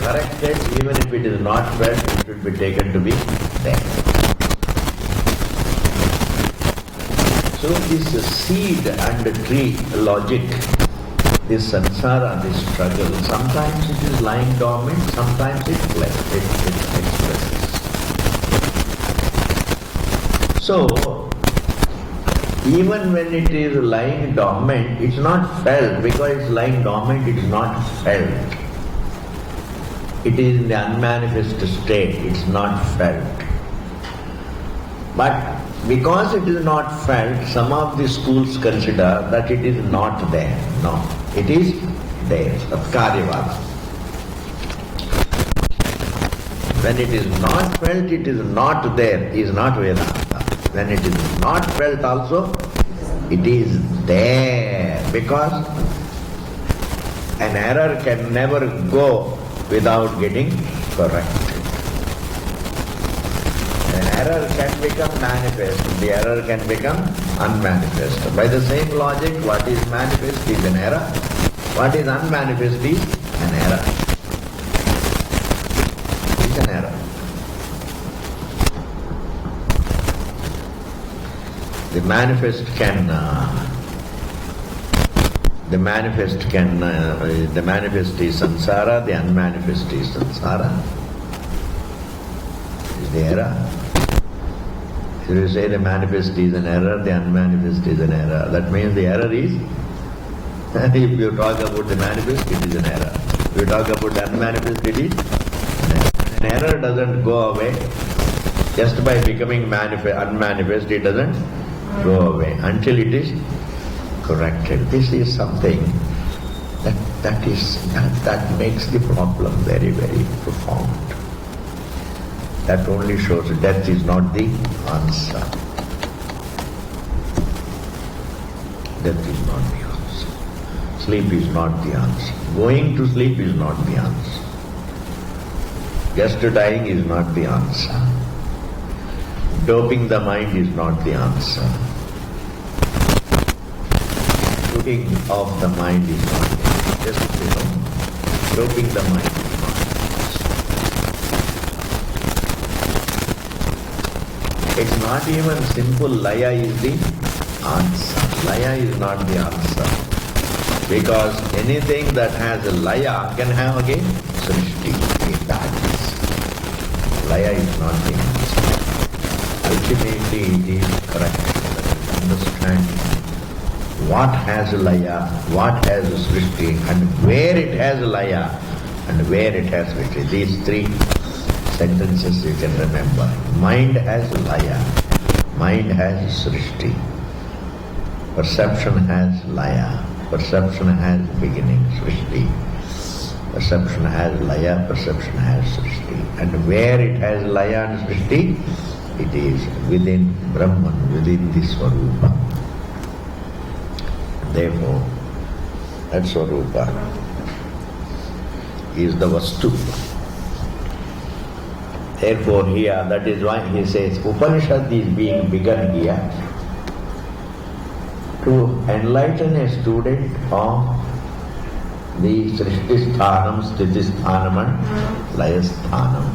corrected, even if it is not felt, it should be taken to be there. So this seed and tree logic, this samsara, this struggle, sometimes it is lying dormant, sometimes it expresses. So, even when it is lying dormant, it's not felt. Because it's lying dormant, it is not felt. It is in the unmanifest state, it's not felt. But because it is not felt, some of the schools consider that it is not there. No, it is there. Satkaryavada. When it is not felt, it is not there, is not Vedanta. When it is not felt also, it is there. Because an error can never go without getting corrected. An error can become manifest, the error can become unmanifest. By the same logic, what is manifest is an error, what is unmanifest is an error. It's an error. The manifest is samsara, the unmanifest is samsara. Is the error. If you say the manifest is an error, the unmanifest is an error, that means the error is, if you talk about the manifest, it is an error. If you talk about the unmanifest, it is an error. An error doesn't go away just by becoming unmanifest, it doesn't go away until it is corrected. This is something that makes the problem very, very profound. That only shows death is not the answer. Death is not the answer. Sleep is not the answer. Going to sleep is not the answer. Just dying is not the answer. Doping the mind is not the answer. Putting off the mind is not the answer. Just, doping the mind is not the answer. It's not even simple laya is the answer. Laya is not the answer. Because anything that has a laya can have again srishti. That is. Laya is not the answer. Ultimately it is correction, understanding what has laya, what has srishti, and where it has laya, and where it has srishti. These three sentences you can remember. Mind has laya, mind has srishti, perception has laya, perception has beginning, srishti, perception has laya, perception has srishti. And where it has laya and srishti, it is within Brahman, within the Swarupa. Therefore, that Swarupa is the Vastu. Therefore here, that is why he says, Upanishad is being begun here to enlighten a student of the Srishti-sthanam, Sthiti-sthanam and Laya-sthanam.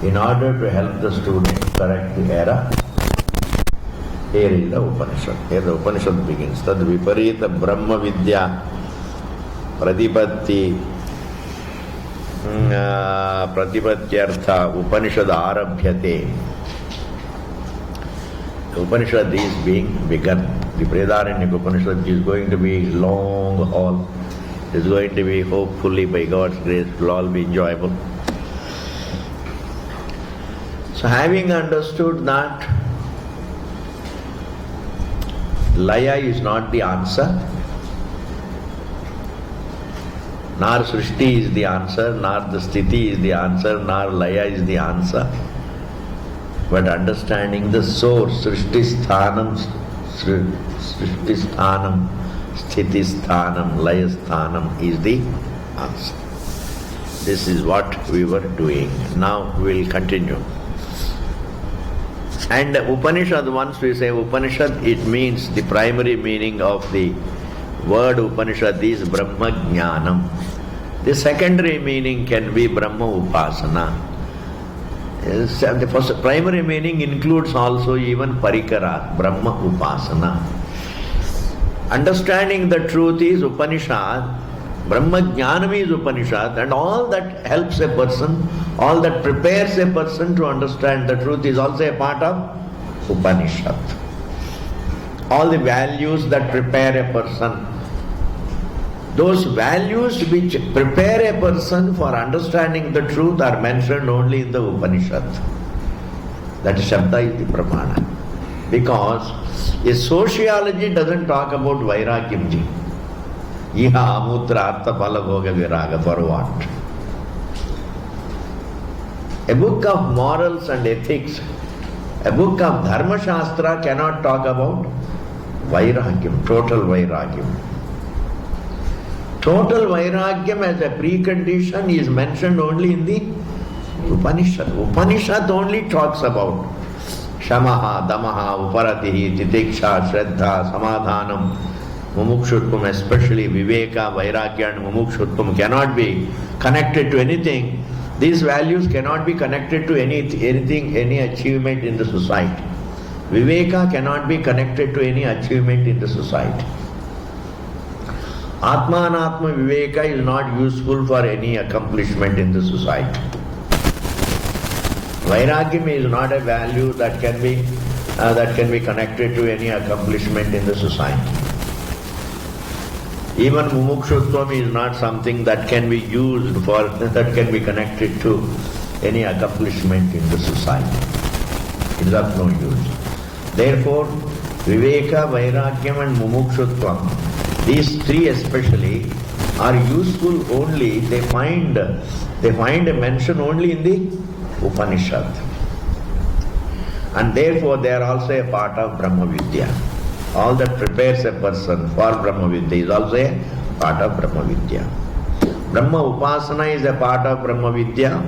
In order to help the student correct the error, here is the Upanishad. Here the Upanishad begins. Tad viparita brahma vidya pratipatti pratipatyartha Upanishad arabhyate. The Upanishad is being begun. The Brihadaranyaka Upanishad is going to be long haul. It is going to be, hopefully by God's grace, it will all be enjoyable. So having understood that laya is not the answer, nor srishti is the answer, nor the sthiti is the answer, nor laya is the answer, but understanding the source, srishti-sthanam, sthiti-sthanam, laya-sthanam is the answer. This is what we were doing. Now we will continue. And Upanishad, once we say Upanishad, it means the primary meaning of the word Upanishad is Brahma Jnanam. The secondary meaning can be Brahma Upasana. The first primary meaning includes also even Parikara, Brahma Upasana. Understanding the truth is Upanishad, Brahma Jnanam is Upanishad, and all that helps a person, all that prepares a person to understand the truth is also a part of Upanishad. All the values that prepare a person, those values which prepare a person for understanding the truth are mentioned only in the Upanishad. That Shabda is the Pramana. Because a sociology doesn't talk about Vairagyamji. Iha amutra artha phala bhoga viraga, for what? A book of morals and ethics, a book of Dharma Shastra cannot talk about Vairagyam, total Vairagyam. Total Vairagyam as a precondition is mentioned only in the Upanishad. Upanishad only talks about Shamaha, Damaha, Uparatihi, Titiksha, Shraddha, Samadhanam, Mumukshutvam, especially Viveka, Vairagya and Mumukshutvam cannot be connected to anything. These values cannot be connected to anything, any achievement in the society. Viveka cannot be connected to any achievement in the society. Atma Anatma Viveka is not useful for any accomplishment in the society. Vairagyam is not a value that can be connected to any accomplishment in the society. Even Mumukshutvam is not something that can be used for, that can be connected to any accomplishment in the society. It is of no use. Therefore, Viveka, Vairagyam and Mumukshutvam, these three especially, are useful only, they find a mention only in the Upanishad. And therefore they are also a part of Brahma Vidya. All that prepares a person for Brahma Vidya is also a part of Brahma Vidya. Brahma Upasana is a part of Brahma Vidya,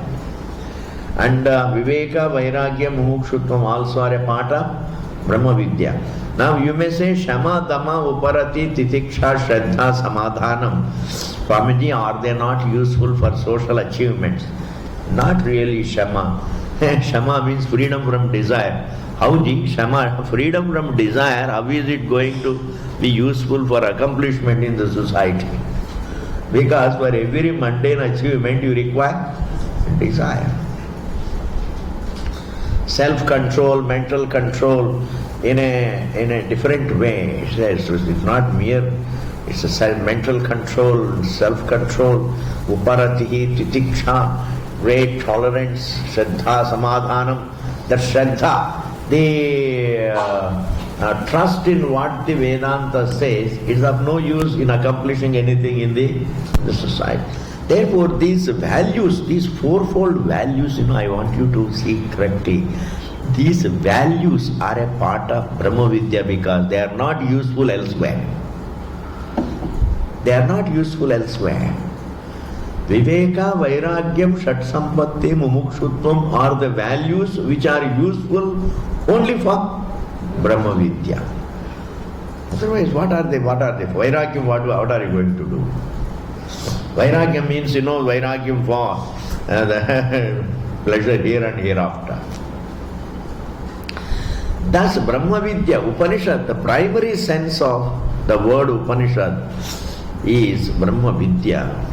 and Viveka, Vairagya, Mumukshutvam also are a part of Brahma Vidya. Now you may say Shama, Dama, Uparati, Titiksha, Shraddha, Samadhanam. Swamiji, are they not useful for social achievements? Not really Shama. Shama means freedom from desire. How Shama, freedom from desire, how is it going to be useful for accomplishment in the society? Because for every mundane achievement you require desire. Self-control, mental control in a different way. It's not mere, it's a mental control, self-control, uparatihi, titiksha, great tolerance, Shraddha, Samadhanam. That Shraddha, the trust in what the Vedanta says, is of no use in accomplishing anything in the society. Therefore, these values, these fourfold values, I want you to see correctly. These values are a part of Brahma Vidya because they are not useful elsewhere. They are not useful elsewhere. Viveka, Vairagyam, Shat-Sampatti, Mumukshutvam are the values which are useful only for Brahma Vidya. Otherwise, what are they? Vairagyam, what are you going to do? Vairagyam means, Vairagyam for the pleasure here and hereafter. Thus, Brahma Vidya, Upanishad, the primary sense of the word Upanishad is Brahma Vidya.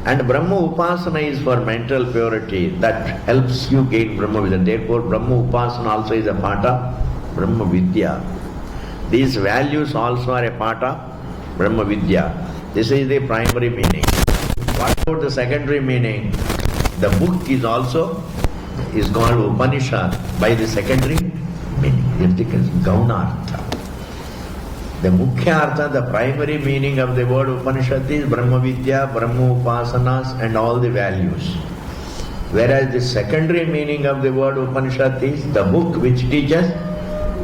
And Brahma Upasana is for mental purity that helps you gain Brahma Vidya. Therefore, Brahma Upasana also is a part of Brahma Vidya. These values also are a part of Brahma Vidya. This is the primary meaning. What about the secondary meaning? The book is called Upanishad by the secondary meaning. It is Gaunartha. The Mukhya Artha, the primary meaning of the word Upanishad is Brahma Vidya, Brahma Upasanas and all the values. Whereas the secondary meaning of the word Upanishad is the book which teaches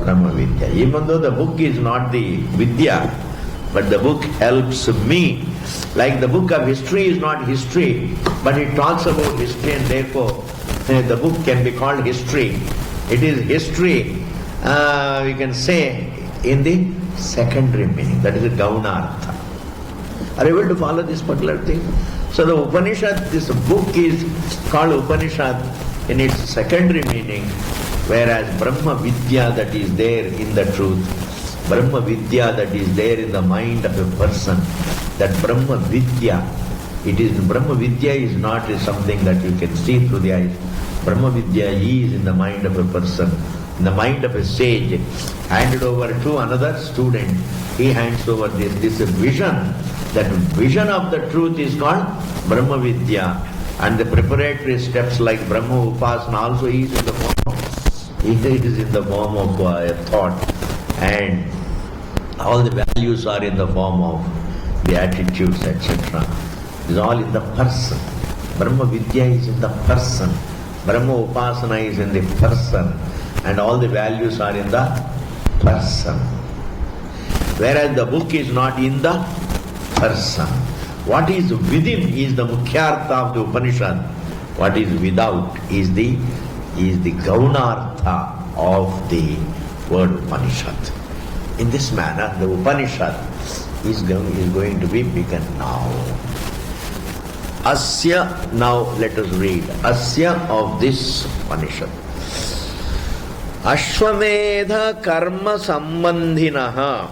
Brahma Vidya. Even though the book is not the Vidya, but the book helps me. Like the book of history is not history, but it talks about history and therefore the book can be called history. It is history, we can say, in the secondary meaning, that is a Gaunartha. Are you able to follow this particular thing? So the Upanishad, this book is called Upanishad in its secondary meaning, whereas Brahma Vidya that is there in the truth, Brahma Vidya that is there in the mind of a person, that Brahma Vidya, Brahma Vidya is not something that you can see through the eyes. Brahma Vidya is in the mind of a person, in the mind of a sage, handed over to another student. He hands over this vision. That vision of the truth is called Brahma Vidya. And the preparatory steps like Brahma Upasana also is in the form of, it is in the form of a thought. And all the values are in the form of the attitudes, etc. It is all in the person. Brahma Vidya is in the person. Brahma Upasana is in the person. And all the values are in the person. Whereas the book is not in the person. What is within is the Mukhyartha of the Upanishad. What is without is the Gaunartha of the word Upanishad. In this manner, the Upanishad is going to be begun now. Asya, now let us read. Asya of this Upanishad. Ashwamedha karma sambandhinaha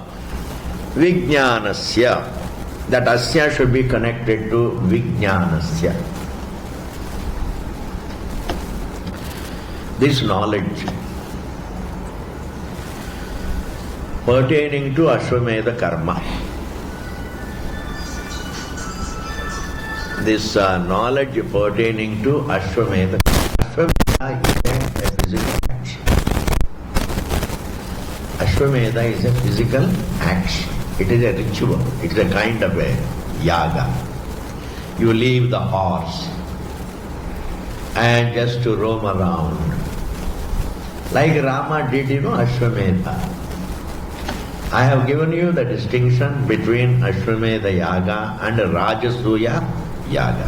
vijnanasya. That asya should be connected to vijnanasya. This knowledge pertaining to Ashwamedha karma. This knowledge pertaining to Ashwamedha. Ashwamedha is a physical action. Ashwamedha is a physical action. It is a ritual. It is a kind of a yaga. You leave the horse and just to roam around. Like Rama did, Ashwamedha. I have given you the distinction between Ashwamedha Yaga and Rajasuya Yaga.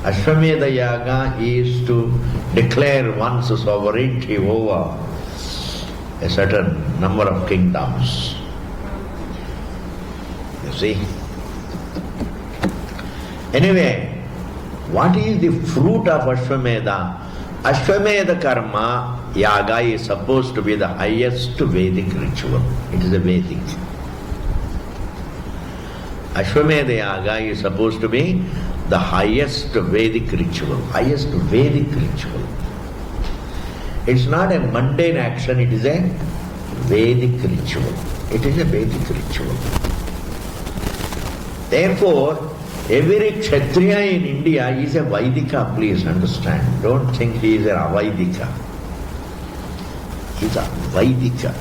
Ashwamedha Yaga is to declare one's sovereignty over a certain number of kingdoms. You see? Anyway, what is the fruit of Ashwamedha? Ashwamedha karma, yaga, is supposed to be the highest Vedic ritual. It is a Vedic. Ashwamedha yaga is supposed to be the highest Vedic ritual. Highest Vedic ritual. It's not a mundane action, it is a Vedic ritual. It is a Vedic ritual. Therefore, every Kshatriya in India is a Vaidika, please understand. Don't think he is a Avaidika. He is a Vaidika.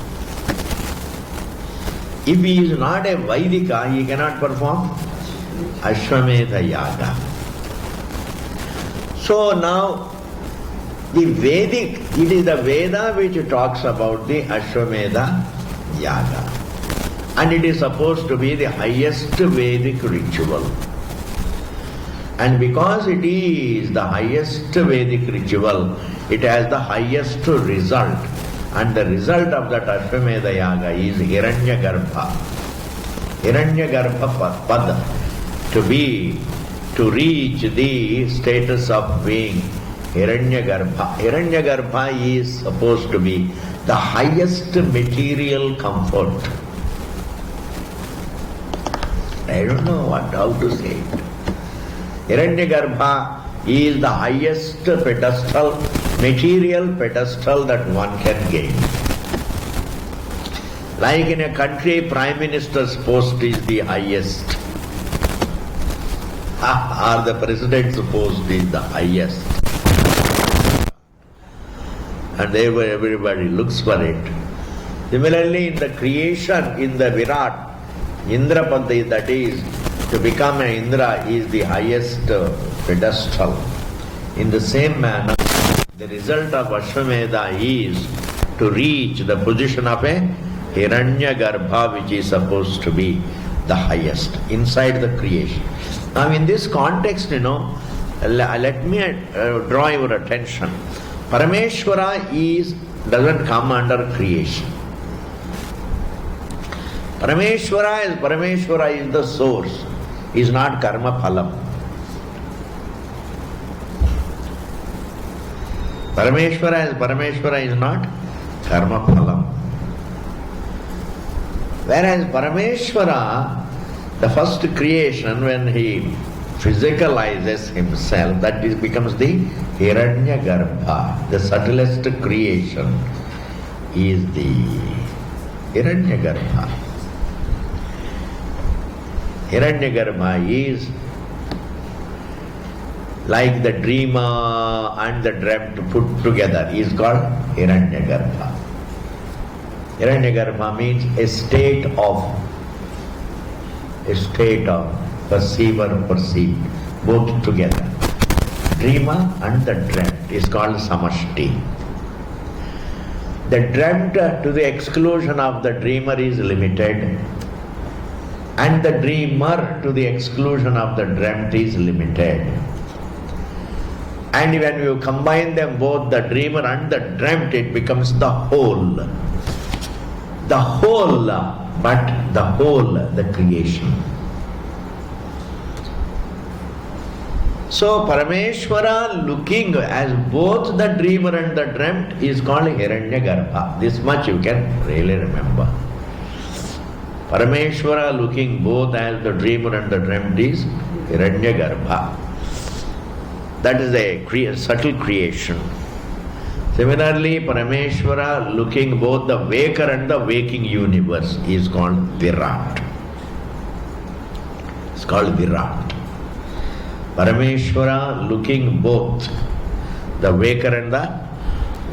If he is not a Vaidika, he cannot perform Ashwamedha Yaga. So now, the Vedic, it is the Veda which talks about the Ashwamedha Yaga. And it is supposed to be the highest Vedic ritual. And because it is the highest Vedic ritual, it has the highest result. And the result of that Ashwamedha Yaga is Hiranyagarbha. Hiranyagarbha Pada. To reach the status of being Hiranyagarbha. Hiranyagarbha is supposed to be the highest material comfort. I don't know how to say it. Hiranyagarbha is the highest pedestal, material pedestal that one can gain. Like in a country, Prime Minister's post is the highest. Or the President's post is the highest. And therefore everybody looks for it. Similarly, in the creation, in the Virat, Indrapati, that is, to become an Indra is the highest pedestal. In the same manner, the result of Ashwamedha is to reach the position of a Hiranyagarbha, which is supposed to be the highest inside the creation. Now in this context, let me draw your attention. Parameshwara doesn't come under creation. Parameshwara is the source, is not karma phalam. Parameshwara is not karma phalam. Whereas Parameshwara, the first creation, when he physicalizes himself, that becomes the Hiranyagarbha. The subtlest creation is the Hiranyagarbha. Hiranyagarbha is like the dreamer and the dreamt put together, is called Hiranyagarbha. Hiranyagarbha means a state of perceiver, perceived, both together. Dreamer and the dreamt is called samashti. The dreamt to the exclusion of the dreamer is limited, and the dreamer to the exclusion of the dreamt is limited. And when you combine them both, the dreamer and the dreamt, it becomes the whole. The whole, but the whole, the creation. So Parameshwara looking as both the dreamer and the dreamt is called Hiranyagarbha. This much you can really remember. Parameshwara looking both as the dreamer and the dreamt is Hiranyagarbha. That is a subtle creation. Similarly, Parameshwara looking both the waker and the waking universe is called Virat. It's called Virat. Parameshwara looking both the waker and the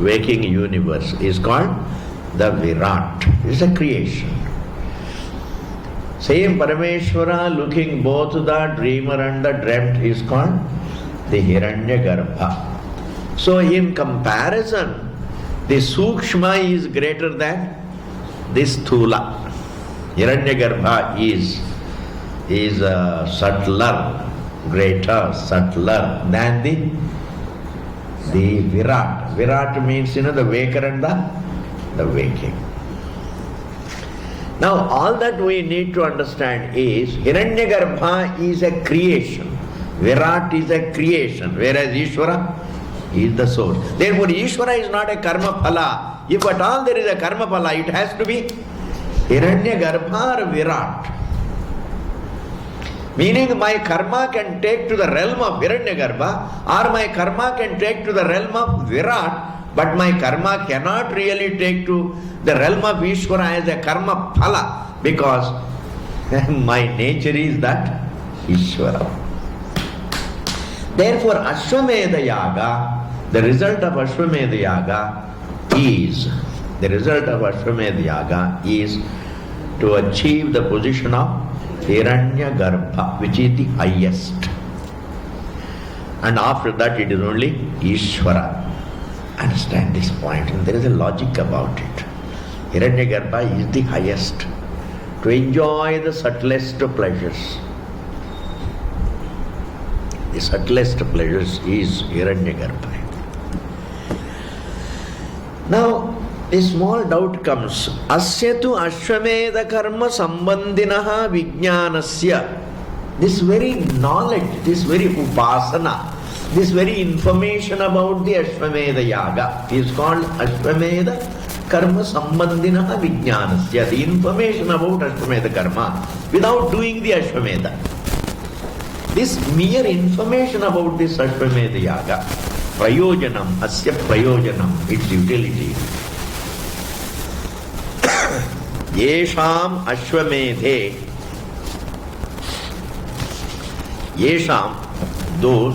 waking universe is called the Virat. It's a creation. Same Parameshwara looking both the dreamer and the dreamt is called the Hiranyagarbha. So in comparison, the Sukshma is greater than the Sthula. Hiranyagarbha is subtler, greater, subtler than the Virat. Virat means, the waker and the waking. Now all that we need to understand is Hiranyagarbha is a creation. Virat is a creation, whereas Ishvara is the source. Therefore Ishvara is not a karma phala. If at all there is a karma phala, it has to be Hiranyagarbha or Virat. Meaning my karma can take to the realm of Hiranyagarbha, or my karma can take to the realm of Virat, but my karma cannot really take to the realm of Ishvara as a karma phala, because my nature is that Ishvara. Therefore Ashwamedha Yaga, the result of Ashwamedha Yaga is to achieve the position of Hiranyagarbha, which is the highest. And after that it is only Ishvara. Understand this point, and there is a logic about it. Hiranyagarbha is the highest, to enjoy the subtlest pleasures. The subtlest pleasures is Hiranyagarbha. Now, a small doubt comes. Asyatu ashwamedha karma sambandhinaha vijnanasya. This very knowledge, this very upasana, this very information about the Ashwamedha Yaga is called Ashwamedha karma sambandhinaha vijnanasya. The information about Ashwamedha karma without doing the Ashwamedha. This mere information about this Ashwamedha Yaga, prayojanam, asya prayojanam, its utility. Yesham Ashwamedhe, Yesham, those,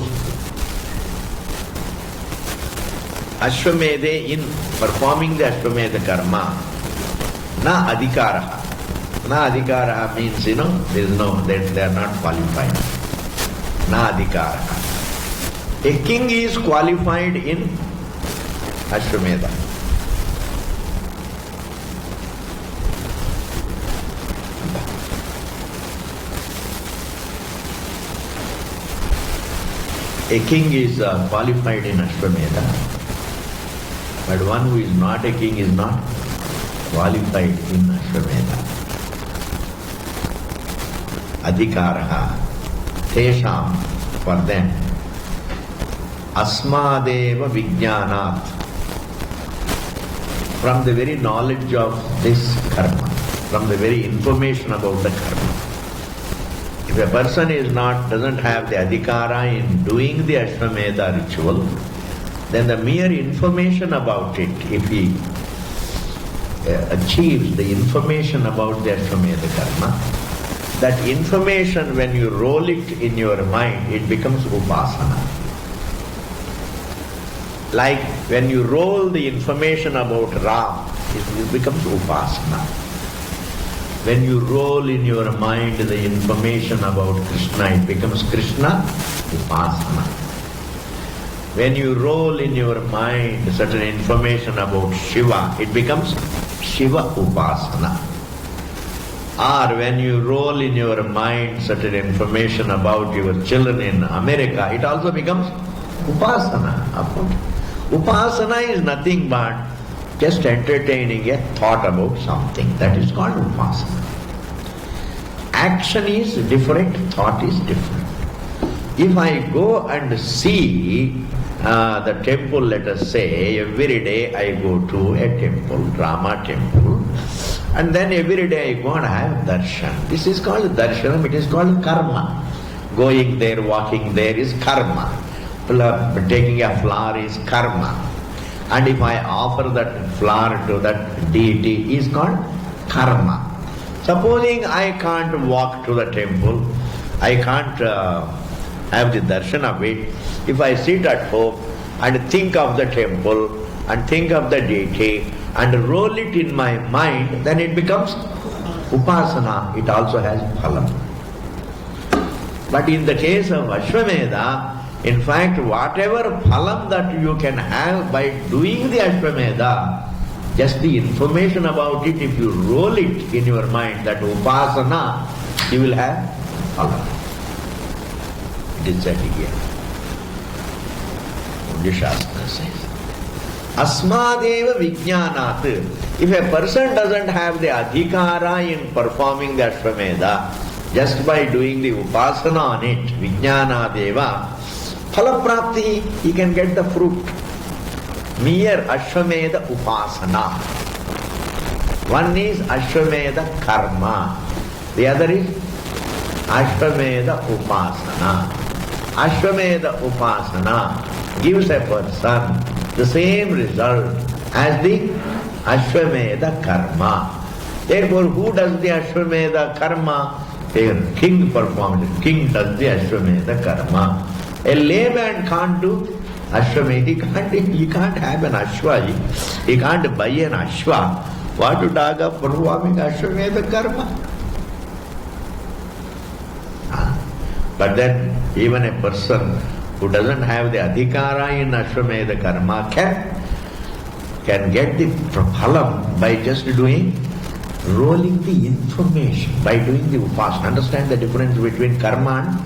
Ashwamedhe, in performing the Ashwamedha karma, na adhikaraha. Na adhikaraha means, there is no, they are not qualified. Na adhikaraha. A king is qualified in Ashwamedha. A king is qualified in Ashwamedha, but one who is not a king is not qualified in Ashwamedha. Adhikaraha, tesham, for them. Asmadeva Vijnanat. From the very knowledge of this karma, from the very information about the karma. If a person doesn't have the adhikara in doing the Ashwamedha ritual, then the mere information about it, if he achieves the information about the Ashwamedha karma, that information, when you roll it in your mind, it becomes upasana. Like when you roll the information about Ram, it becomes upasana. When you roll in your mind the information about Krishna, it becomes Krishna upasana. When you roll in your mind certain information about Shiva, it becomes Shiva upasana. Or when you roll in your mind certain information about your children in America, it also becomes upasana. Upasana is nothing but just entertaining a thought about something. That is called upasana. Action is different, thought is different. If I go and see the temple, let us say, every day I go to a temple, Rama temple, and then every day I go and have darshan. This is called darshanam, it is called karma. Going there, walking there is karma. Taking a flower is karma. And if I offer that flower to that deity, is called karma. Supposing I can't walk to the temple, I can't have the darshan of it. If I sit at home and think of the temple and think of the deity and roll it in my mind, then it becomes upasana. It also has phalam. But in the case of Ashwamedha, in fact, whatever phalam that you can have by doing the Ashwamedha, just the information about it, if you roll it in your mind, that upasana, you will have phalam. It is said here. The Shastra says, Asmadeva Vijnanat. If a person doesn't have the adhikara in performing the Ashwamedha, just by doing the upasana on it, Vijnanadeva, Phalaprapti, he can get the fruit. Mere Ashwamedha upasana. One is Ashwamedha karma. The other is Ashwamedha upasana. Ashwamedha upasana gives a person the same result as the Ashwamedha karma. Therefore, who does the Ashwamedha karma? The king performs it. King does the Ashwamedha karma. A layman can't do Ashwamedha. He can't have an Ashwa. He can't buy an Ashwa. What to talk of performing Ashwamedha karma? But then even a person who doesn't have the adhikara in Ashwamedha karma can get the phalam by just rolling the information, by doing the upasana. Understand the difference between karma and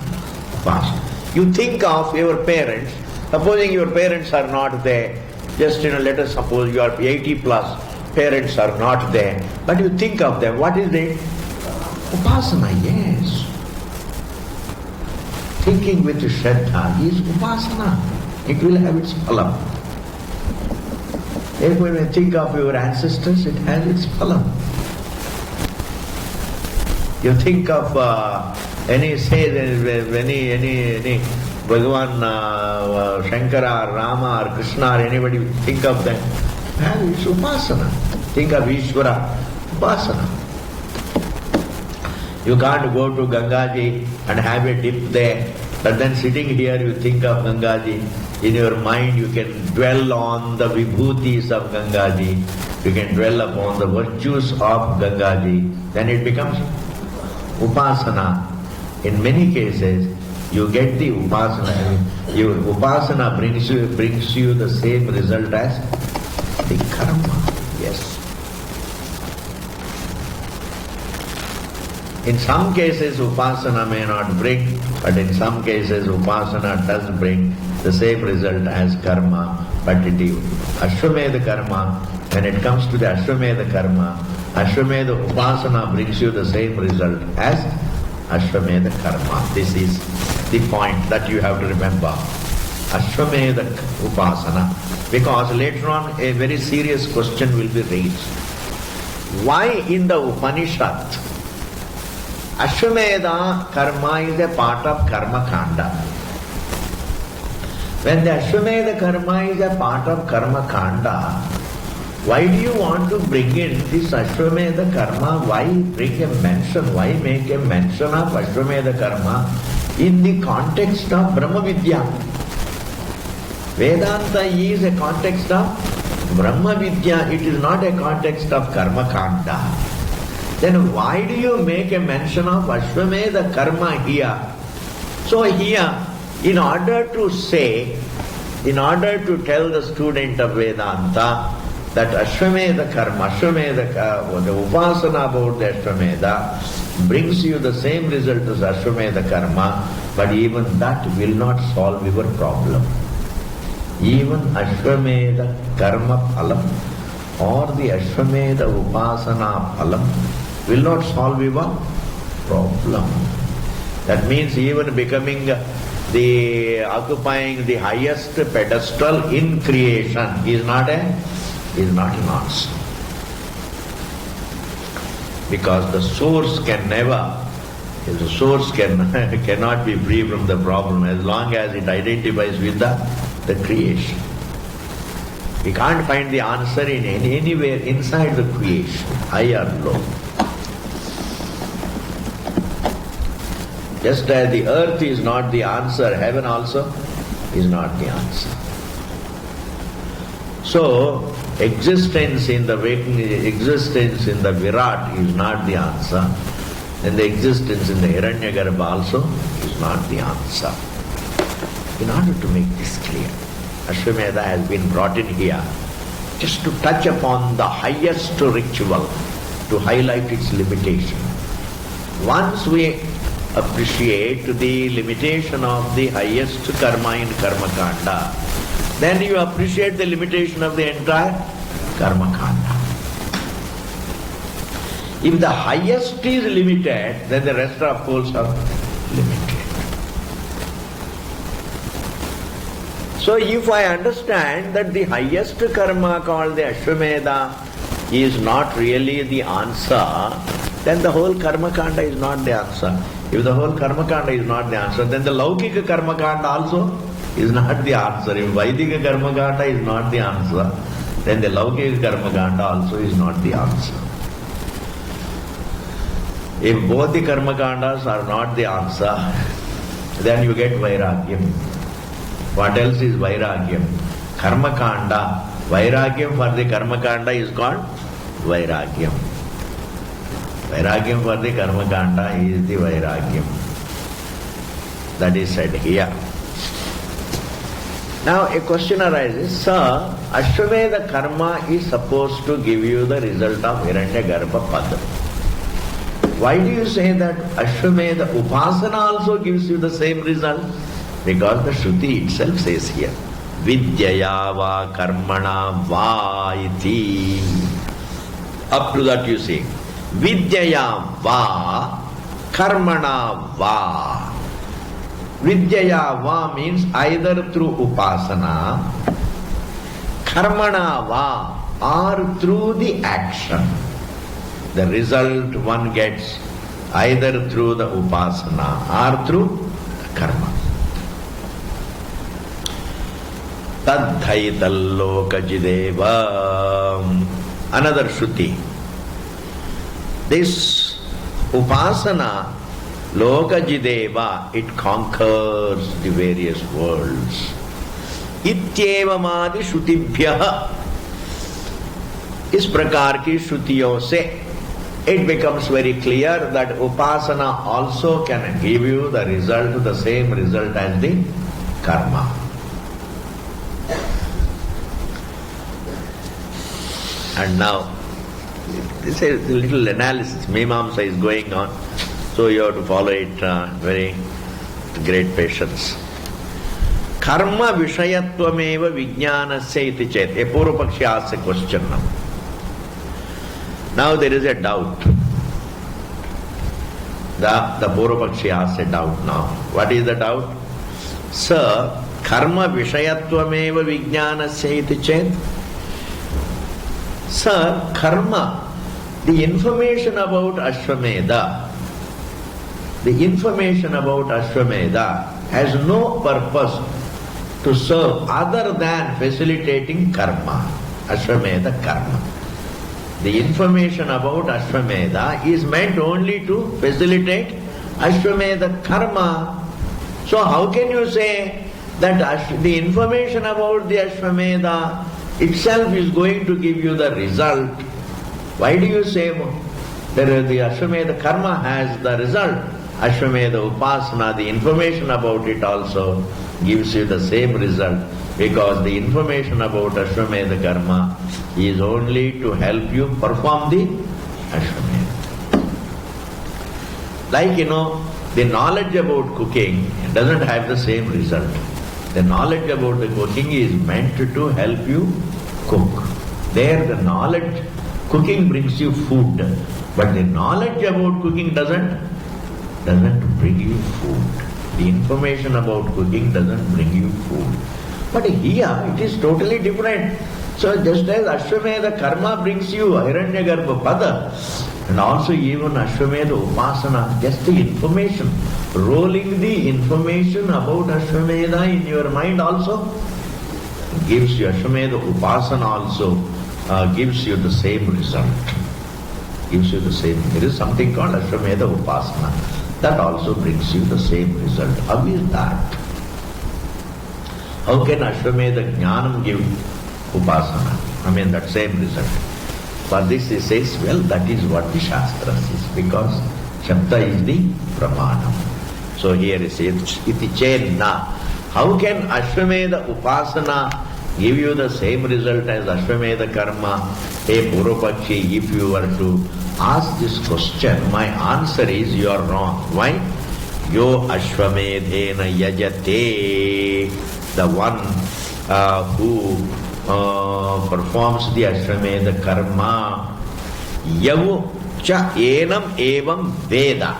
upasana. You think of your parents, supposing your parents are not there, just let us suppose you are 80 plus, parents are not there, but you think of them, what is it? Upasana, yes. Thinking with Shraddha is upasana. It will have its phalam. Therefore, when you think of your ancestors, it has its phalam. You think of any Bhagavan, Shankara, Rama or Krishna or anybody, think of them. It's upasana. Think of Ishvara, upasana. You can't go to Gangaji and have a dip there, but then sitting here you think of Gangaji. In your mind you can dwell on the vibhutis of Gangaji. You can dwell upon the virtues of Gangaji. Then it becomes upasana. In many cases, you get the upasana. Your upasana brings you the same result as the karma. Yes. In some cases, upasana may not bring, but in some cases, upasana does bring the same result as karma. But it is Ashwamedha karma. When it comes to the Ashwamedha karma, Ashwamedha upasana brings you the same result as Ashwamedha karma. This is the point that you have to remember. Ashwamedha Upasana. Because later on a very serious question will be raised. Why in the Upanishad Ashwamedha karma is a part of karma kanda? When the Ashwamedha karma is a part of karma kanda, why do you want to bring in this Ashwamedha karma? Why bring a mention? Why make a mention of Ashwamedha karma in the context of Brahma Vidya? Vedanta is a context of Brahma Vidya. It is not a context of karma kanda. Then why do you make a mention of Ashwamedha karma here? So here, in order to tell the student of Vedanta that Ashwamedha karma, the upasana about the Ashwamedha brings you the same result as Ashwamedha karma, but even that will not solve your problem. Even Ashwamedha karma phalam or the Ashwamedha upasana phalam will not solve your problem. That means even occupying the highest pedestal in creation is not an answer. Because the source cannot be free from the problem as long as it identifies with the creation. We can't find the answer in anywhere inside the creation, high or low. Just as the earth is not the answer, heaven also is not the answer. So, existence in the Virat is not the answer, and the existence in the Hiranyagarbha also is not the answer. In order to make this clear, Ashwamedha has been brought in here just to touch upon the highest ritual, to highlight its limitation. Once we appreciate the limitation of the highest karma in karma kanda, then you appreciate the limitation of the entire karma kanda. If the highest is limited, then the rest of course are limited. So if I understand that the highest karma called the Ashwamedha is not really the answer, then the whole karma kanda is not the answer. If the whole karma kanda is not the answer, then the Laukika karma kanda also is not the answer. If Vaidika karma kanda is not the answer, then the Laukika karma kanda also is not the answer. If both the karma kandas are not the answer, then you get Vairagyam. What else is Vairagyam? Karma kanda. Vairagyam for the karma kanda is called Vairagyam. Vairagyam for the karma kanda is the Vairagyam. That is said here. Now a question arises, sir, Ashwamedha karma is supposed to give you the result of Hiranyagarbha pada. Why do you say that Ashwamedha upasana also gives you the same result? Because the Shruti itself says here, Vidyaya va karmana va iti. Up to that you see, Vidyaya va karmana va. Vidyaya va means either through upasana, karmana va or through the action. The result one gets either through the upasana or through the karma. Tadhaitalloka jideva. Another Shruti. This upasana, loka jideva, it conquers the various worlds. Ityevamadi Shrutibhyaha. Is prakar ki Shrutiyon se it becomes very clear that upasana also can give you the result, the same result as the karma. And now, this is a little analysis, Mimamsa is going on, so you have to follow it very great patience. Karma vishayatvameva vijnanasya iti chet. A Purvapakshi asks a question now. Now there is a doubt. The Purvapakshi asks a doubt now. What is the doubt? Sir, karma vishayatvameva vijnanasya iti chet. Sir, karma, the information about Ashwamedha, has no purpose to serve other than facilitating karma, Ashwamedha karma. The information about Ashwamedha is meant only to facilitate Ashwamedha karma. So how can you say that the information about the Ashwamedha itself is going to give you the result? Why do you say that the Ashwamedha karma has the result? Ashwamedha upasana, the information about it also gives you the same result, because the information about Ashwamedha karma is only to help you perform the Ashwamedha. Like, the knowledge about cooking doesn't have the same result. The knowledge about the cooking is meant to help you cook. There the knowledge, cooking brings you food, but the knowledge about cooking doesn't bring you food. The information about cooking doesn't bring you food. But here it is totally different. So just as Ashwamedha karma brings you Hiranyagarbha pada, and also even Ashwamedha upasana, just the information, rolling the information about Ashwamedha in your mind also gives you, Ashwamedha upasana also gives you the same result. There is something called Ashwamedha upasana. That also brings you the same result. How is that? How can Ashwamedha jnanam give upasana? That same result. For this he says, well, that is what the Shastra says, because Shabda is the Pramanam. So here he says, iti chenna. How can Ashwamedha upasana give you the same result as Ashwamedha karma? Hey Purvapakshi, if you were to ask this question, my answer is you are wrong. Why? Yo Ashwamedhena yajate, the one who performs the Ashwamedha karma, yavu cha enam evam veda,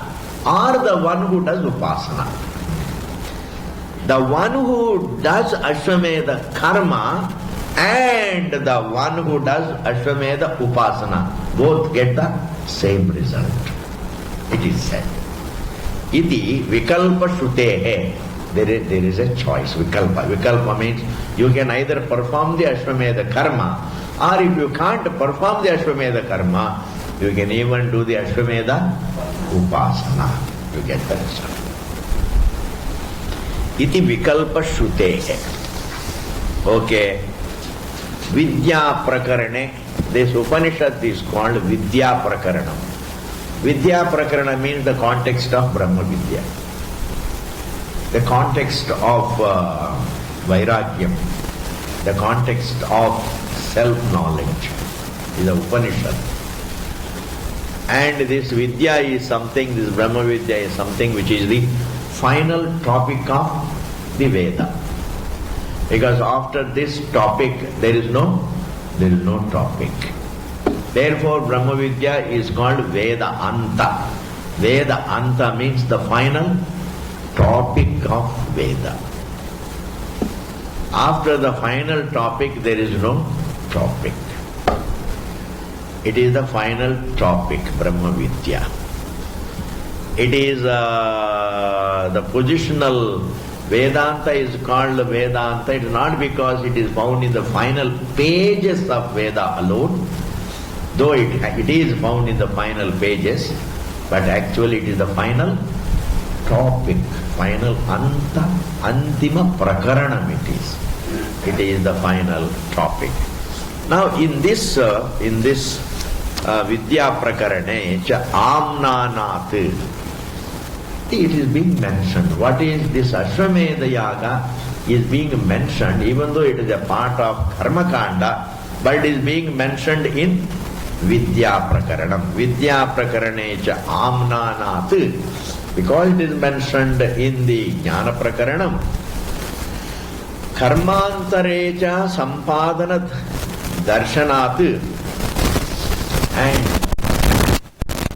or the one who does upasana. The one who does Ashwamedha karma and the one who does Ashwamedha upasana both get the same result. It is said. Iti vikalpa shrutehe. There is a choice, vikalpa. Vikalpa means you can either perform the Ashwamedha karma, or if you can't perform the Ashwamedha karma, you can even do the Ashwamedha upasana. You get the result. Iti vikalpa shrutehe. Okay. Vidya prakarane. This Upanishad is called Vidya Prakaranam. Vidya Prakarana means the context of Brahma Vidya. The context of Vairagyam. The context of self-knowledge is the Upanishad. And this Vidya is something, this Brahma Vidya is something which is the final topic of the Veda. Because after this topic there is no topic. Therefore Brahma Vidya is called Veda Anta. Veda Anta means the final topic of Veda. After the final topic there is no topic. It is the final topic, Brahma Vidya. It is the positional Vedanta is called Vedanta. It is not because it is found in the final pages of Veda alone, though it is found in the final pages, but actually it is the final topic, final anta, antima prakaranam it is. It is the final topic. Now in this Vidya Prakarane cha amnanat, it is being mentioned. What is this Ashwamedha Yaga is being mentioned, even though it is a part of Karma Kanda, but it is being mentioned in Vidya Prakaranam. Vidya Prakarane cha amnanat, because it is mentioned in the Jnana Prakaranam. Karmantare cha sampadana darshanat, and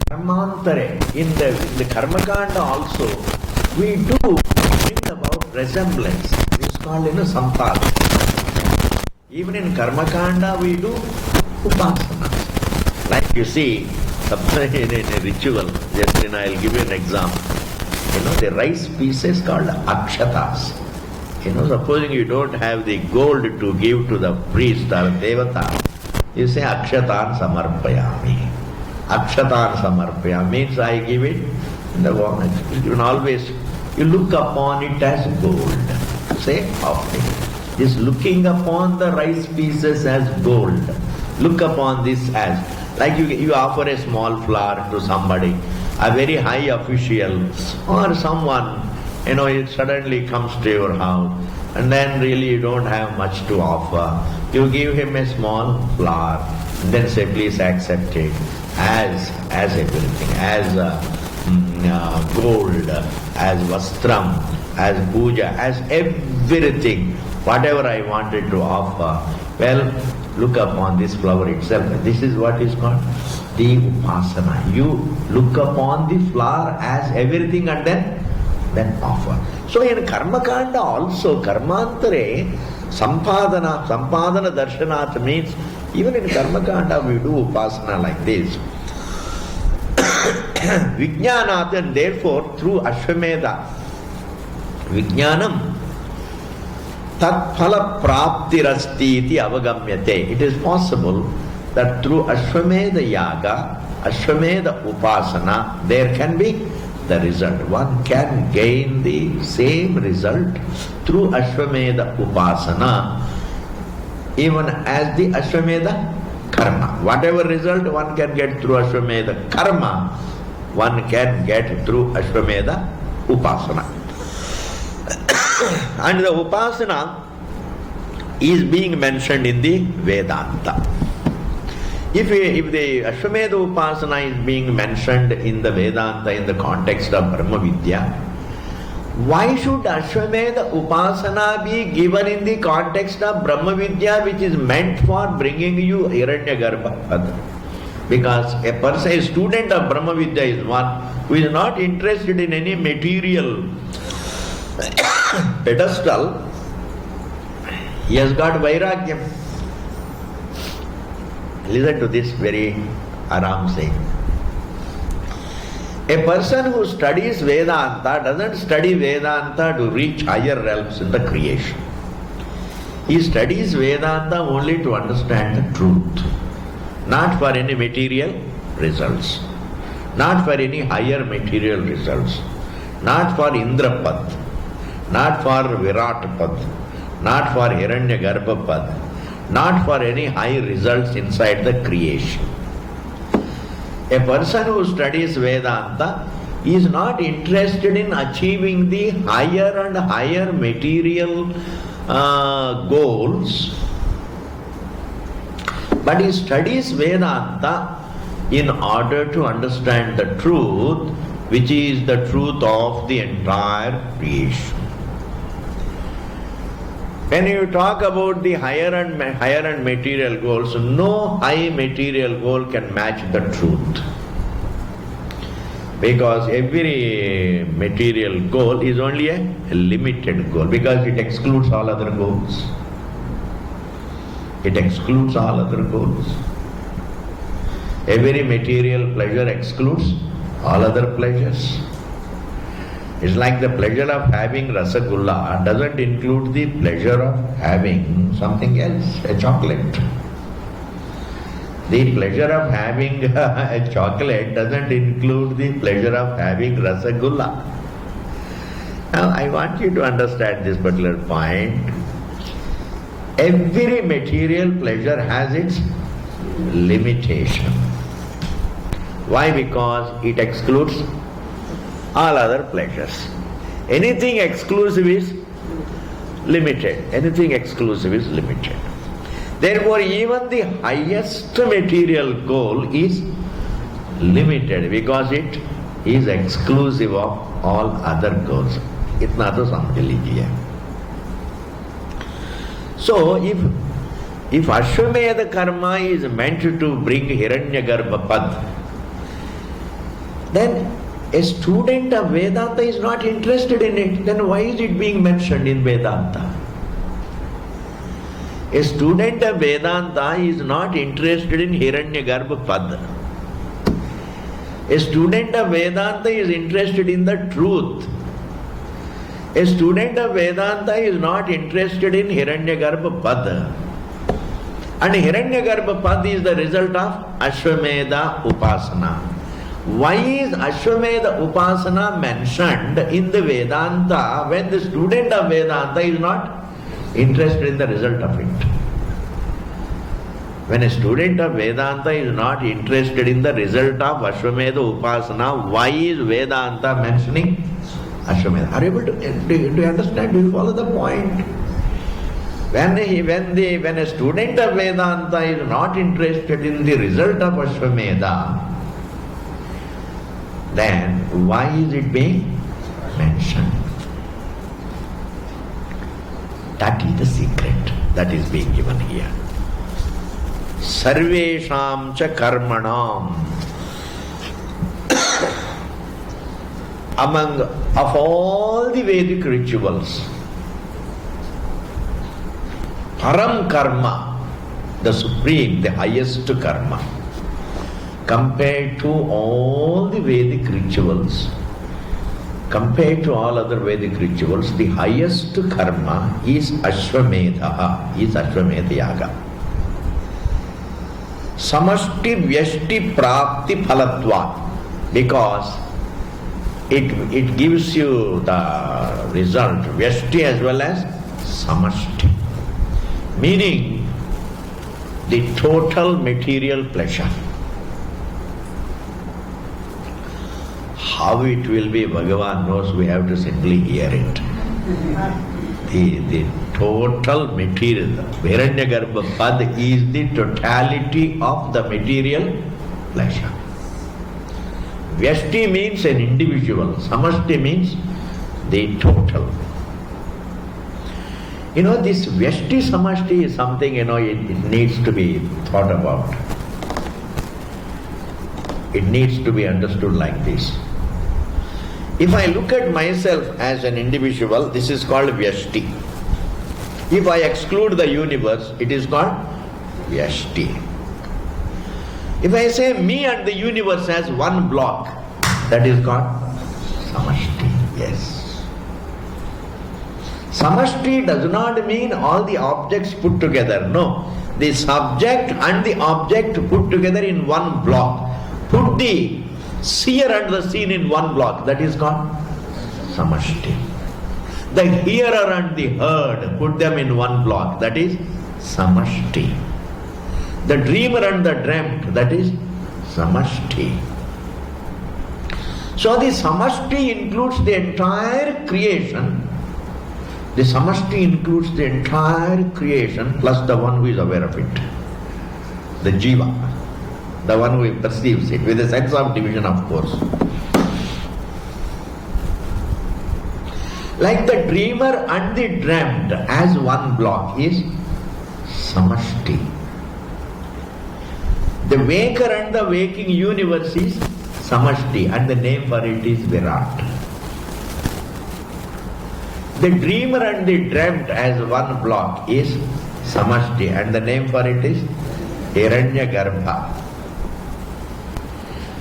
Karmantare, in the Karmakanda also, we do bring about resemblance. This is called Sampadana. Even in Karmakanda we do upasana. Like you see, in a ritual, just I'll give you an example. The rice pieces called akshatas. Supposing you don't have the gold to give to the priest or devata, you say akshatan samarpayami. Akshatan samarpayami means I give it in the warm. You look upon it as gold. Say offering. Is looking upon the rice pieces as gold. Look upon this as, like you offer a small flower to somebody, a very high official or someone, it suddenly comes to your house and then really you don't have much to offer. You give him a small flower and then say, please accept it as everything, as gold, as vastram, as puja, as everything. Whatever I wanted to offer, well, look upon this flower itself. This is what is called the upasana. You look upon the flower as everything and then offer. So in Karmakanda also, Karmantare, Sampadana Darshanat means, even in Karmakanda we do upasana like this. Vijnanat, and therefore through Ashwamedha, Vijnanam, Tat phala praptirasti iti avagamyate. It is possible that through Ashwamedha Yaga, Ashwamedha Upasana, there can be the result. One can gain the same result through Ashwamedha Upasana, even as the Ashwamedha Karma. Whatever result one can get through Ashwamedha Karma, one can get through Ashwamedha Upasana. And the Upasana is being mentioned in the Vedanta. If the Ashwamedha Upasana is being mentioned in the Vedanta in the context of Brahma Vidya, why should Ashwamedha Upasana be given in the context of Brahma Vidya, which is meant for bringing you Hiranyagarbha? Because a student of Brahma Vidya is one who is not interested in any material pedestal. He has got Vairagyam. Listen to this very Aram saying. A person who studies Vedanta doesn't study Vedanta to reach higher realms in the creation. He studies Vedanta only to understand the truth, not for any material results, not for any higher material results, not for Indrapad, not for Viratpad, not for Hiranyagarbhapad, not for any high results inside the creation. A person who studies Vedanta is not interested in achieving the higher and higher material goals, but he studies Vedanta in order to understand the truth, which is the truth of the entire creation. When you talk about the higher and material goals, no high material goal can match the truth. Because every material goal is only a limited goal, because it excludes all other goals. It excludes all other goals. Every material pleasure excludes all other pleasures. It's like the pleasure of having rasagulla doesn't include the pleasure of having something else, a chocolate. The pleasure of having a chocolate doesn't include the pleasure of having rasagulla. Now I want you to understand this particular point. Every material pleasure has its limitation. Why? Because it excludes all other pleasures. Anything exclusive is limited. Anything exclusive is limited. Therefore, even the highest material goal is limited because it is exclusive of all other goals. Itna to samjh lijiye. So, if Ashwamedha karma is meant to bring Hiranyagarbhapad, then a student of Vedanta is not interested in it. Then why is it being mentioned in Vedanta? A student of Vedanta is not interested in Hiranyagarbha Pad. A student of Vedanta is interested in the truth. A student of Vedanta is not interested in Hiranyagarbha Pad. And Hiranyagarbha Pad is the result of Ashwamedha Upasana. Why is Ashwamedha Upasana mentioned in the Vedanta when the student of Vedanta is not interested in the result of it? When a student of Vedanta is not interested in the result of Ashwamedha Upasana, why is Vedanta mentioning Ashwamedha? Are you able to do you understand? Do you follow the point? When a student of Vedanta is not interested in the result of Ashwamedha, then why is it being mentioned? That is the secret that is being given here. Sarvesham cha karmanam. Of all the Vedic rituals, Param Karma, the supreme, the highest karma, compared to all the Vedic rituals, compared to all other Vedic rituals, the highest karma is Ashwamedha, is Ashwamedha Yaga. Samashti Vyashti Prapti Phalatva, because it gives you the result, Vyashti as well as Samashti, meaning the total material pleasure. How it will be, Bhagavan knows, we have to simply hear it. The total material, Hiranyagarbha Pad is the totality of the material pleasure. Vyashti means an individual, Samashti means the total. This Vyashti Samashti is something, it needs to be thought about. It needs to be understood like this. If I look at myself as an individual, this is called Vyashti. If I exclude the universe, it is called Vyashti. If I say me and the universe as one block, that is called Samashti. Yes. Samashti does not mean all the objects put together. No. The subject and the object put together in one block. Put the seer and the seen in one block, that is called Samashti. The hearer and the heard, put them in one block, that is Samashti. The dreamer and the dreamt, that is Samashti. So the Samashti includes the entire creation. The Samashti includes the entire creation plus the one who is aware of it. The Jiva, the one who perceives it, with a sense of division, of course. Like the dreamer and the dreamt as one block is Samashti. The waker and the waking universe is Samashti, and the name for it is Virat. The dreamer and the dreamt as one block is Samashti, and the name for it is Hiranyagarbha.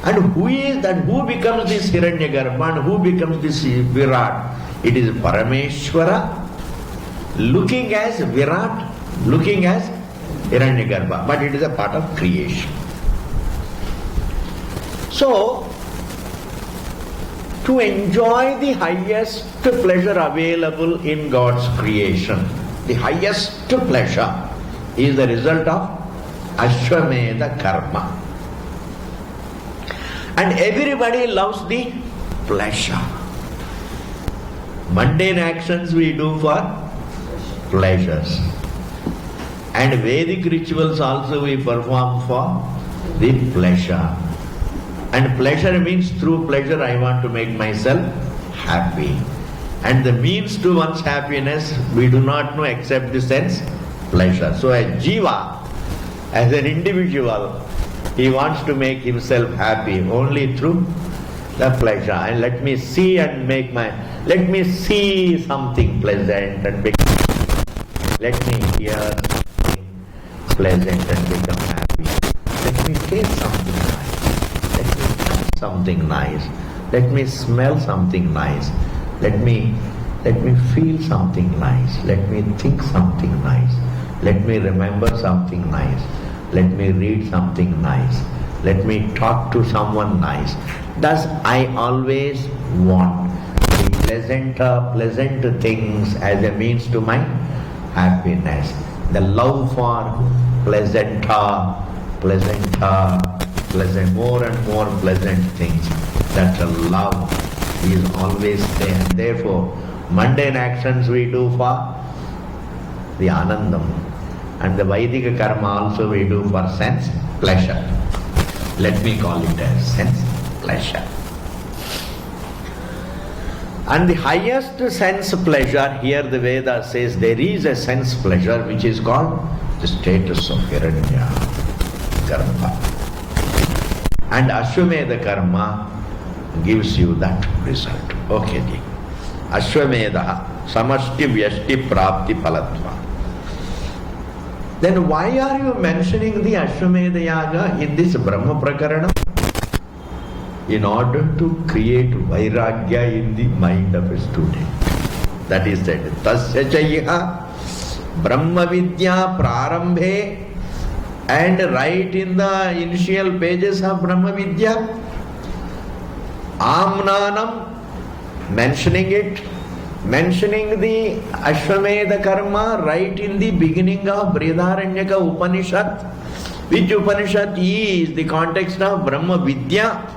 And who is that? Who becomes this Hiranyagarbha and who becomes this Virat? It is Parameshwara looking as Virat, looking as Hiranyagarbha, but it is a part of creation. So, to enjoy the highest pleasure available in God's creation, the highest pleasure is the result of Ashwamedha Karma. And everybody loves the pleasure. Mundane actions we do for pleasures. And Vedic rituals also we perform for the pleasure. And pleasure means through pleasure I want to make myself happy. And the means to one's happiness we do not know except the sense pleasure. So a jiva, as an individual, he wants to make himself happy only through the pleasure. And let me see something pleasant and let me hear pleasant and become happy. Let me taste something nice. Let me touch something nice. Let me smell something nice. Let me feel something nice. Let me think something nice. Let me remember something nice. Let me read something nice. Let me talk to someone nice. Thus, I always want the pleasant things as a means to my happiness. The love for more and more pleasant things. That love is always there. Therefore, mundane actions we do for the anandam, and the Vaidika karma also we do for sense pleasure. Let me call it as sense pleasure. And the highest sense pleasure, here the Veda says there is a sense pleasure which is called the status of Hiranya Karma. And Ashwamedha karma gives you that result. Okay, ji. Ashwamedha samashti vyashti prapti palatva. Then why are you mentioning the Ashwamedha yaga in this Brahma Prakarana? In order to create vairagya in the mind of a student. That is said. Tasya chaiha Brahma Vidya Prarambhe, and right in the initial pages of Brahma Vidya, Amnanam, mentioning the Ashwamedha karma right in the beginning of Brihadaranyaka Upanishad, which Upanishad is the context of Brahma Vidya.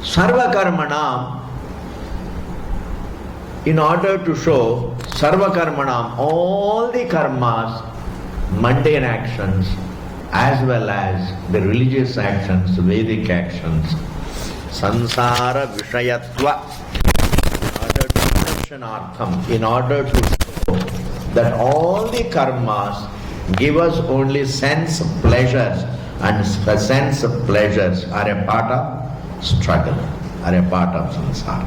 Sarva Karmanam, in order to show Sarva Karmanam, all the karmas, mundane actions, as well as the religious actions, Vedic actions, Sansara Vishayatva, in order to show that all the karmas give us only sense pleasures, and sense pleasures are a part of struggle, are a part of samsara.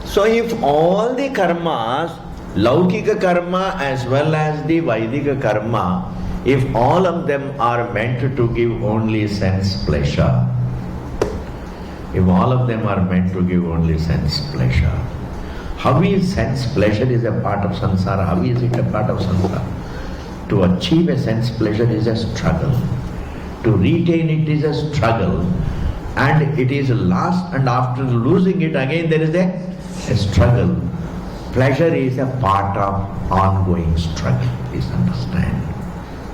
So if all the karmas, Laukika karma as well as the Vaidika karma, if all of them are meant to give only sense pleasure, if all of them are meant to give only sense pleasure, how is sense pleasure is a part of samsara? How is it a part of samsara? To achieve a sense pleasure is a struggle. To retain it is a struggle. And it is lost, and after losing it again there is a struggle. Pleasure is a part of ongoing struggle. Please understand.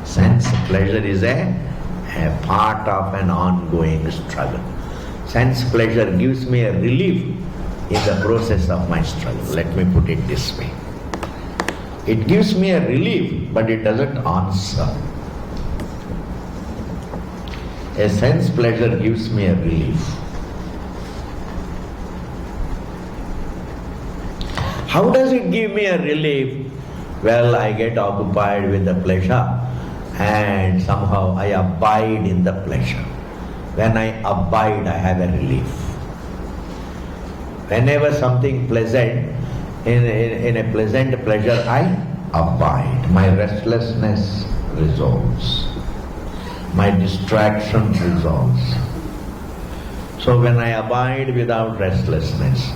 Sense pleasure is a part of an ongoing struggle. Sense pleasure gives me a relief in the process of my struggle. Let me put it this way. It gives me a relief, but it doesn't answer. A sense pleasure gives me a relief. How does it give me a relief? Well, I get occupied with the pleasure and somehow I abide in the pleasure. When I abide, I have a relief. Whenever something pleasant, in a pleasant pleasure, I abide. My restlessness resolves. My distraction resolves. So when I abide without restlessness,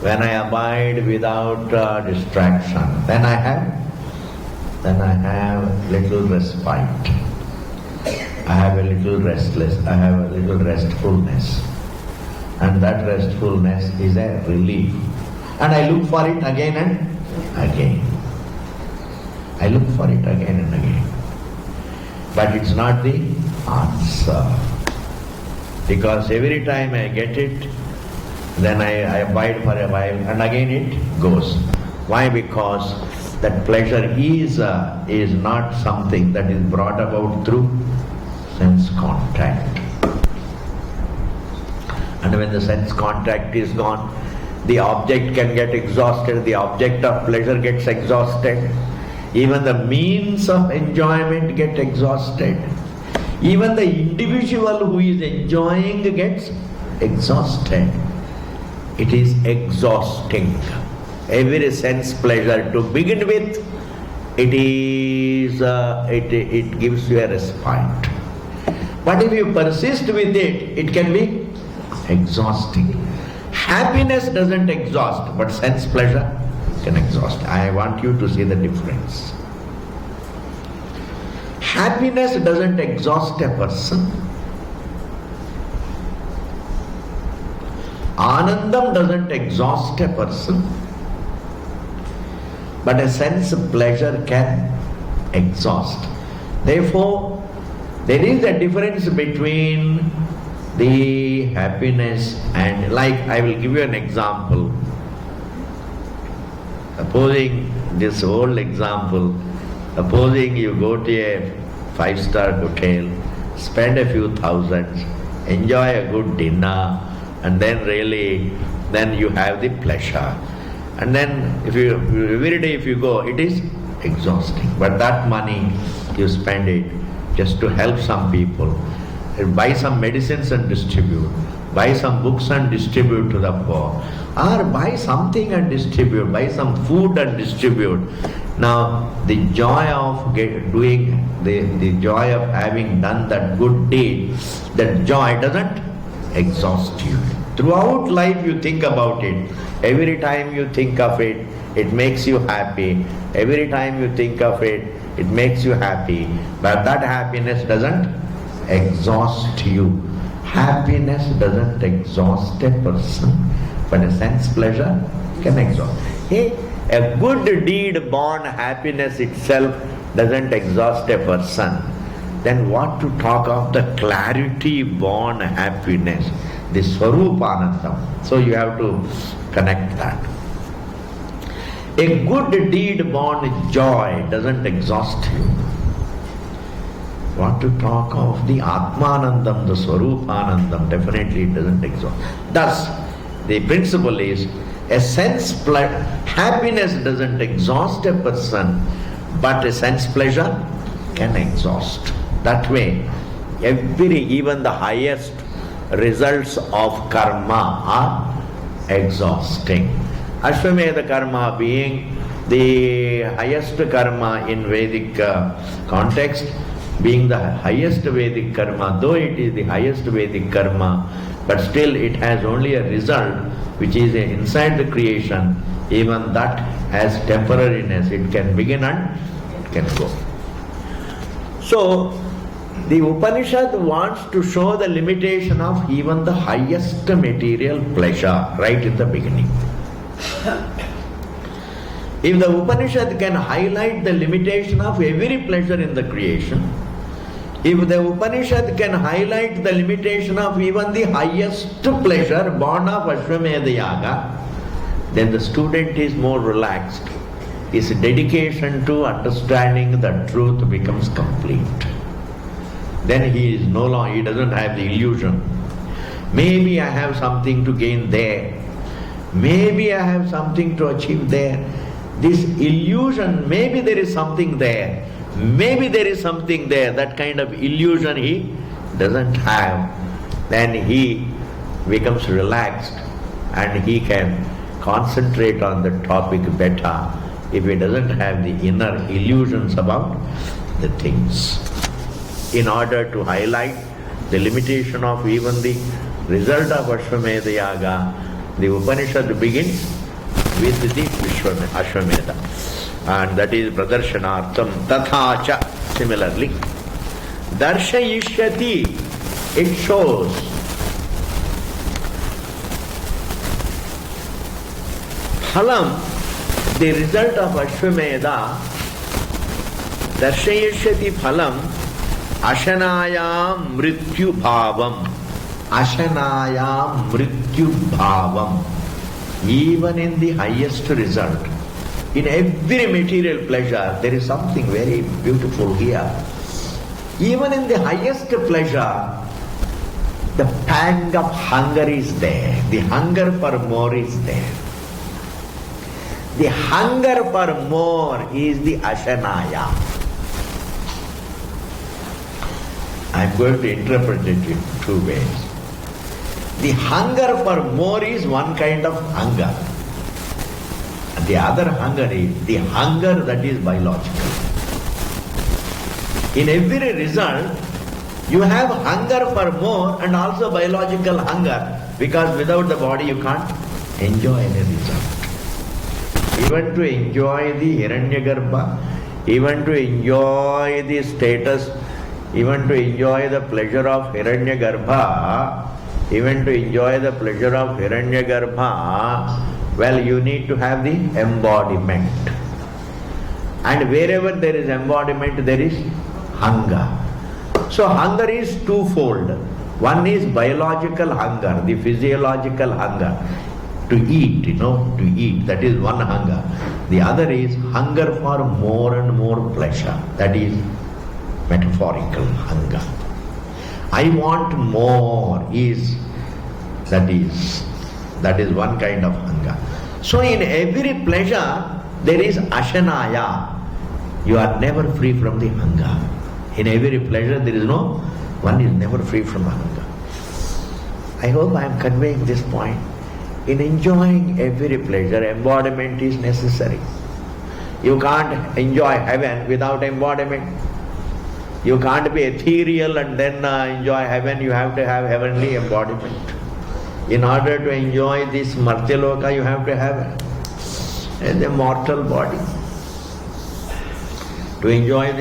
when I abide without distraction, then I have little respite. I have a little restfulness. And that restfulness is a relief. And I look for it again and again. I look for it again and again. But it's not the answer. Because every time I get it, then I abide for a while and again it goes. Why? Because that pleasure is not something that is brought about through sense contact. And when the sense contact is gone, the object can get exhausted, the object of pleasure gets exhausted, even the means of enjoyment get exhausted, even the individual who is enjoying gets exhausted. It is exhausting. every sense pleasure to begin with, it gives you a respite. But if you persist with it, it can be exhausting. Happiness doesn't exhaust, but sense pleasure can exhaust. I want you to see the difference. Happiness doesn't exhaust a person. Anandam doesn't exhaust a person. But a sense of pleasure can exhaust. Therefore, there is a difference between the happiness and, like, I will give you an example. Supposing this old example, supposing you go to a 5-star hotel, spend a few thousands, enjoy a good dinner, and then you have the pleasure. And then every day if you go, it is exhausting. But that money, you spend it just to help some people, buy some medicines and distribute, buy some books and distribute to the poor, or buy something and distribute, buy some food and distribute. Now, the joy of the joy of having done that good deed, that joy doesn't exhaust you. Throughout life you think about it. Every time you think of it, it makes you happy. Every time you think of it, it makes you happy. But that happiness doesn't exhaust you. Happiness doesn't exhaust a person, but a sense pleasure can exhaust. Hey, a good deed born happiness itself doesn't exhaust a person. Then what to talk of the clarity born happiness, the Swarupanandam. So you have to connect that. A good deed born joy doesn't exhaust you. What to talk of the Atmanandam, the Swarupanandam, definitely it doesn't exhaust. Thus, the principle is, a sense happiness doesn't exhaust a person, but a sense pleasure can exhaust. That way, even the highest results of karma are exhausting. Ashwamedha karma being the highest karma in Vedic context, being the highest Vedic karma, though it is the highest Vedic karma, but still it has only a result which is inside the creation. Even that has temporariness. It can begin and it can go. So, the Upanishad wants to show the limitation of even the highest material pleasure right in the beginning. If the Upanishad can highlight the limitation of every pleasure in the creation, if the Upanishad can highlight the limitation of even the highest pleasure born of Ashwamedha Yaga, then the student is more relaxed. His dedication to understanding the truth becomes complete. Then he doesn't have the illusion. Maybe I have something to gain there. Maybe I have something to achieve there. This illusion, maybe there is something there. Maybe there is something there. That kind of illusion he doesn't have. Then he becomes relaxed and he can concentrate on the topic better if he doesn't have the inner illusions about the things. In order to highlight the limitation of even the result of Ashwamedha Yaga, the Upanishad begins with the Ashwamedha. And that is Pradarshanartham Tathacha. Similarly, Darshayishyati, it shows. Phalam, the result of Ashwamedha, Darshayishyati Phalam, Ashanayam Mrityu Bhavam. Ashanayam Mrityu Bhavam. Even in the highest result, in every material pleasure, there is something very beautiful here. Even in the highest pleasure, the pang of hunger is there. The hunger for more is there. The hunger for more is the Ashanaya. I am going to interpret it in two ways. The hunger for more is one kind of hunger. The other hunger is the hunger that is biological. In every result, you have hunger for more and also biological hunger, because without the body you can't enjoy any result. Even to enjoy the Hiranyagarbha, even to enjoy the status, even to enjoy the pleasure of Hiranyagarbha, well, you need to have the embodiment. And wherever there is embodiment, there is hunger. So hunger is twofold. One is biological hunger, the physiological hunger, to eat, to eat, that is one hunger. The other is hunger for more and more pleasure, that is metaphorical hunger. I want more that is one kind of hunger. So in every pleasure there is ashanaya. You are never free from the hunger. In every pleasure one is never free from the hunger. I hope I am conveying this point. In enjoying every pleasure, embodiment is necessary. You can't enjoy heaven without embodiment. You can't be ethereal and then enjoy heaven. You have to have heavenly embodiment. In order to enjoy this Martyaloka, you have to have a mortal body. To enjoy this